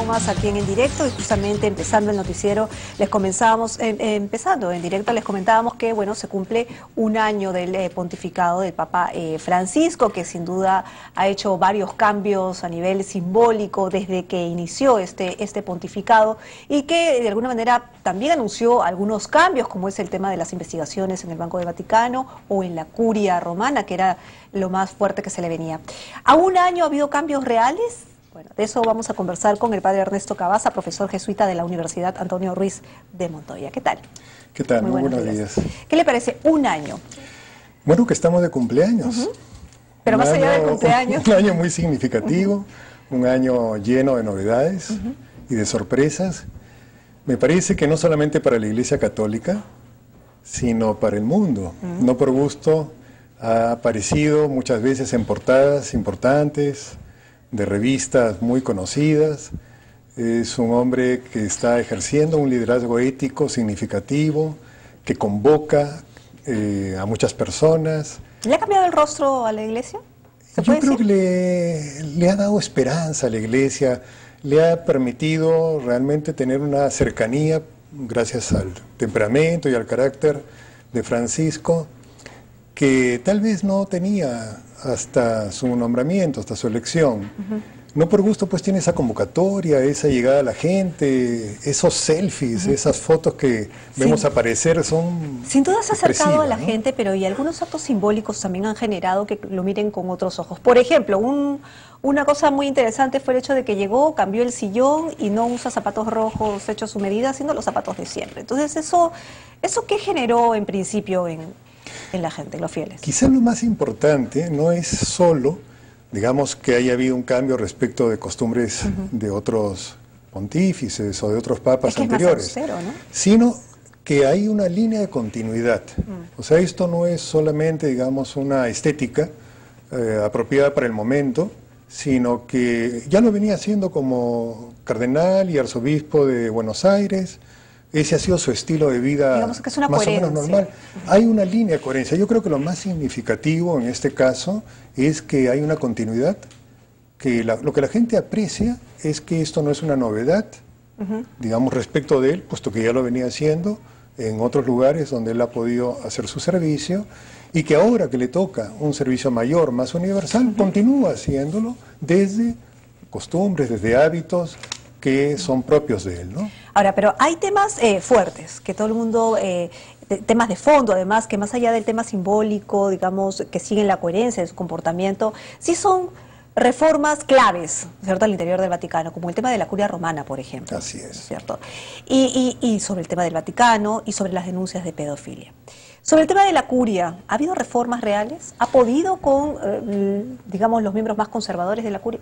más aquí en directo, y justamente empezando el noticiero les comenzábamos, empezando en directo les comentábamos que bueno, se cumple un año del pontificado del Papa Francisco, que sin duda ha hecho varios cambios a nivel simbólico desde que inició este pontificado, y que de alguna manera también anunció algunos cambios, como es el tema de las investigaciones en el Banco del Vaticano o en la Curia Romana, que era lo más fuerte que se le venía. ¿A un año ha habido cambios reales? Bueno, de eso vamos a conversar con el padre Ernesto Cabaza, profesor jesuita de la Universidad Antonio Ruiz de Montoya. ¿Qué tal? ¿Qué tal? Muy buenos días. ¿Qué le parece un año? Bueno, que estamos de cumpleaños. Pero más allá del cumpleaños. Un año muy significativo, un año lleno de novedades y de sorpresas. Me parece que no solamente para la Iglesia Católica, sino para el mundo. No por gusto ha aparecido muchas veces en portadas importantes de revistas muy conocidas. Es un hombre que está ejerciendo un liderazgo ético significativo, que convoca a muchas personas. ¿Le ha cambiado el rostro a la Iglesia? Yo creo que le ha dado esperanza a la Iglesia, le ha permitido realmente tener una cercanía, gracias al temperamento y al carácter de Francisco, que tal vez no tenía hasta su nombramiento, hasta su elección. No por gusto pues tiene esa convocatoria, esa llegada a la gente, esos selfies, esas fotos que vemos aparecer son sin duda se ha acercado a la ¿no? gente, pero y algunos actos simbólicos también han generado que lo miren con otros ojos. Por ejemplo, una cosa muy interesante fue el hecho de que llegó, cambió el sillón y no usa zapatos rojos hechos a su medida, sino los zapatos de siempre. Entonces ¿eso qué generó en principio en la gente, en los fieles? Quizás lo más importante no es solo, digamos, que haya habido un cambio respecto de costumbres de otros pontífices o de otros papas anteriores, es más austero, ¿no? Sino que hay una línea de continuidad. O sea, esto no es solamente, digamos, una estética apropiada para el momento, sino que ya lo venía haciendo como cardenal y arzobispo de Buenos Aires. Ese ha sido su estilo de vida, digamos que es una más coherencia. o menos normal. Hay una línea de coherencia. Yo creo que lo más significativo en este caso es que hay una continuidad, que lo que la gente aprecia es que esto no es una novedad, digamos, respecto de él, puesto que ya lo venía haciendo en otros lugares donde él ha podido hacer su servicio, y que ahora que le toca un servicio mayor, más universal, continúa haciéndolo desde costumbres, desde hábitos que son propios de él, ¿no? Ahora, pero hay temas fuertes, que todo el mundo, temas de fondo además, que más allá del tema simbólico, digamos, que siguen la coherencia de su comportamiento, sí son reformas claves, ¿cierto?, al interior del Vaticano, como el tema de la Curia Romana, por ejemplo. Así es. ¿Cierto? Y sobre el tema del Vaticano y sobre las denuncias de pedofilia. Sobre el tema de la Curia, ¿ha habido reformas reales? ¿Ha podido con, digamos, los miembros más conservadores de la Curia?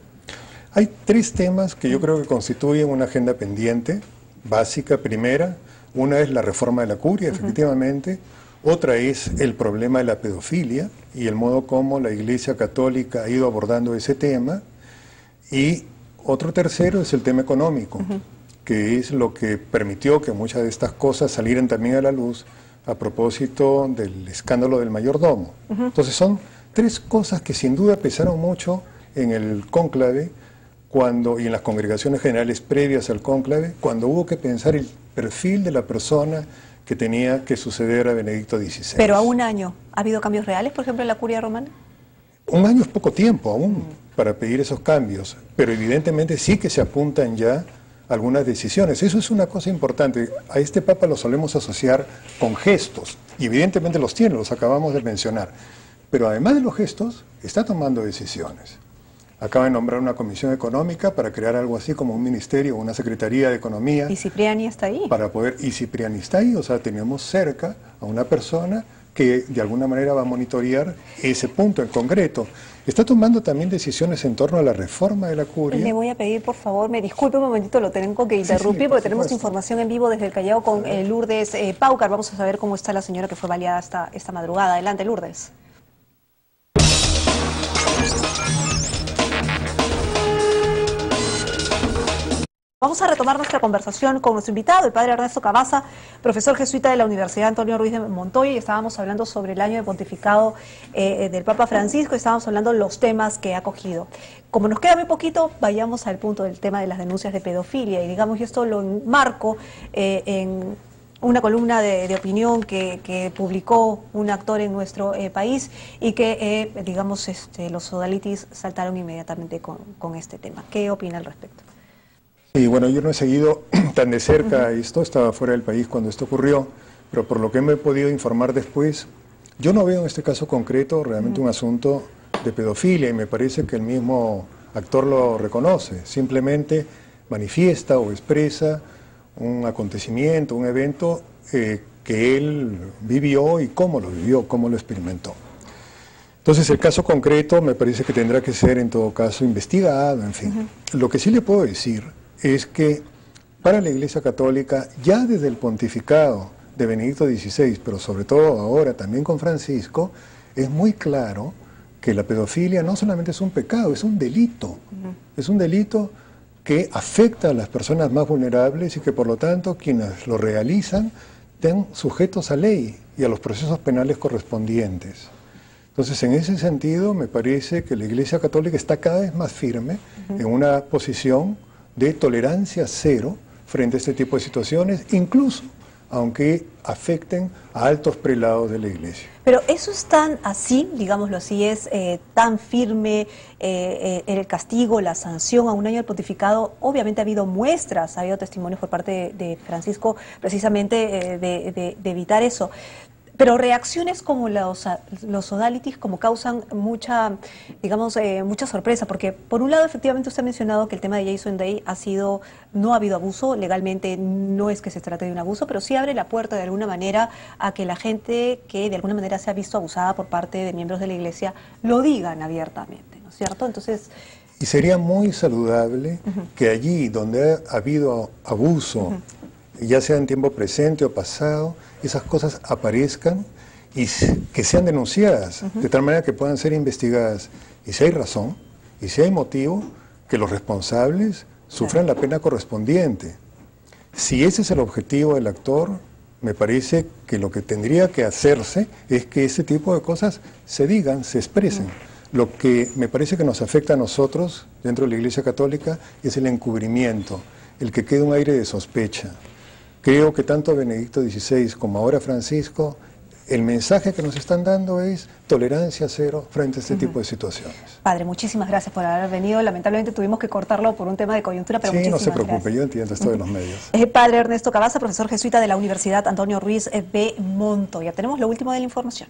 Hay tres temas que yo creo que constituyen una agenda pendiente, básica. Primera, una es la reforma de la Curia, efectivamente. Otra es el problema de la pedofilia y el modo como la Iglesia Católica ha ido abordando ese tema. Y otro tercero es el tema económico, que es lo que permitió que muchas de estas cosas salieran también a la luz a propósito del escándalo del mayordomo. Entonces son tres cosas que sin duda pesaron mucho en el cónclave, y en las congregaciones generales previas al cónclave, cuando hubo que pensar el perfil de la persona que tenía que suceder a Benedicto XVI. Pero a un año, ¿ha habido cambios reales, por ejemplo, en la Curia Romana? Un año es poco tiempo aún para pedir esos cambios, pero evidentemente sí que se apuntan ya algunas decisiones. Eso es una cosa importante. A este Papa lo solemos asociar con gestos, y evidentemente los tiene, los acabamos de mencionar. Pero además de los gestos, está tomando decisiones. Acaba de nombrar una comisión económica para crear algo así como un ministerio, una secretaría de economía. ¿Y Cipriani está ahí? Y Cipriani está ahí, o sea, tenemos cerca a una persona que de alguna manera va a monitorear ese punto en concreto. Está tomando también decisiones en torno a la reforma de la Curia. Le voy a pedir, por favor, me disculpe un momentito, lo tengo que interrumpir, porque tenemos información en vivo desde el Callao con Lourdes Paucar. Vamos a saber cómo está la señora que fue baleada esta madrugada. Adelante, Lourdes. Vamos a retomar nuestra conversación con nuestro invitado, el padre Ernesto Cavazza, profesor jesuita de la Universidad Antonio Ruiz de Montoya, y estábamos hablando sobre el año de pontificado del Papa Francisco, y estábamos hablando de los temas que ha cogido. Como nos queda muy poquito, vayamos al punto del tema de las denuncias de pedofilia, y digamos, yo esto lo enmarco en una columna de opinión que publicó un actor en nuestro país y que, digamos, los sodalitis saltaron inmediatamente con este tema. ¿Qué opina al respecto? Sí, bueno, yo no he seguido tan de cerca esto, estaba fuera del país cuando esto ocurrió, pero por lo que me he podido informar después, yo no veo en este caso concreto realmente un asunto de pedofilia, y me parece que el mismo actor lo reconoce, simplemente manifiesta o expresa un acontecimiento, un evento que él vivió y cómo lo vivió, cómo lo experimentó. Entonces el caso concreto me parece que tendrá que ser en todo caso investigado, en fin. Lo que sí le puedo decir es que para la Iglesia Católica, ya desde el pontificado de Benedicto XVI, pero sobre todo ahora también con Francisco, es muy claro que la pedofilia no solamente es un pecado, es un delito. Es un delito que afecta a las personas más vulnerables y que por lo tanto quienes lo realizan estén sujetos a ley y a los procesos penales correspondientes. Entonces, en ese sentido, me parece que la Iglesia Católica está cada vez más firme en una posición de tolerancia cero frente a este tipo de situaciones, incluso aunque afecten a altos prelados de la Iglesia. Pero eso es tan así, digámoslo así, es tan firme el castigo, la sanción a un año del pontificado. Obviamente ha habido muestras, ha habido testimonios por parte de Francisco precisamente de evitar eso. Pero reacciones como los sodalitis como causan mucha, digamos, mucha sorpresa, porque por un lado efectivamente usted ha mencionado que el tema de Jason Day no ha habido abuso, legalmente no es que se trate de un abuso, pero sí abre la puerta de alguna manera a que la gente que de alguna manera se ha visto abusada por parte de miembros de la Iglesia lo digan abiertamente, ¿no es cierto? Entonces... Y sería muy saludable que allí donde ha habido abuso, ya sea en tiempo presente o pasado, esas cosas aparezcan y que sean denunciadas, de tal manera que puedan ser investigadas. Y si hay razón, y si hay motivo, que los responsables sufran la pena correspondiente. Si ese es el objetivo del actor, me parece que lo que tendría que hacerse es que ese tipo de cosas se digan, se expresen. Lo que me parece que nos afecta a nosotros, dentro de la Iglesia Católica, es el encubrimiento, el que quede un aire de sospecha. Creo que tanto Benedicto XVI como ahora Francisco, el mensaje que nos están dando es tolerancia cero frente a este tipo de situaciones. Padre, muchísimas gracias por haber venido. Lamentablemente tuvimos que cortarlo por un tema de coyuntura, pero sí, muchísimas gracias. No se preocupe, yo entiendo esto de los medios. Padre Ernesto Cavazza, profesor jesuita de la Universidad Antonio Ruiz de Montoya. Tenemos lo último de la información.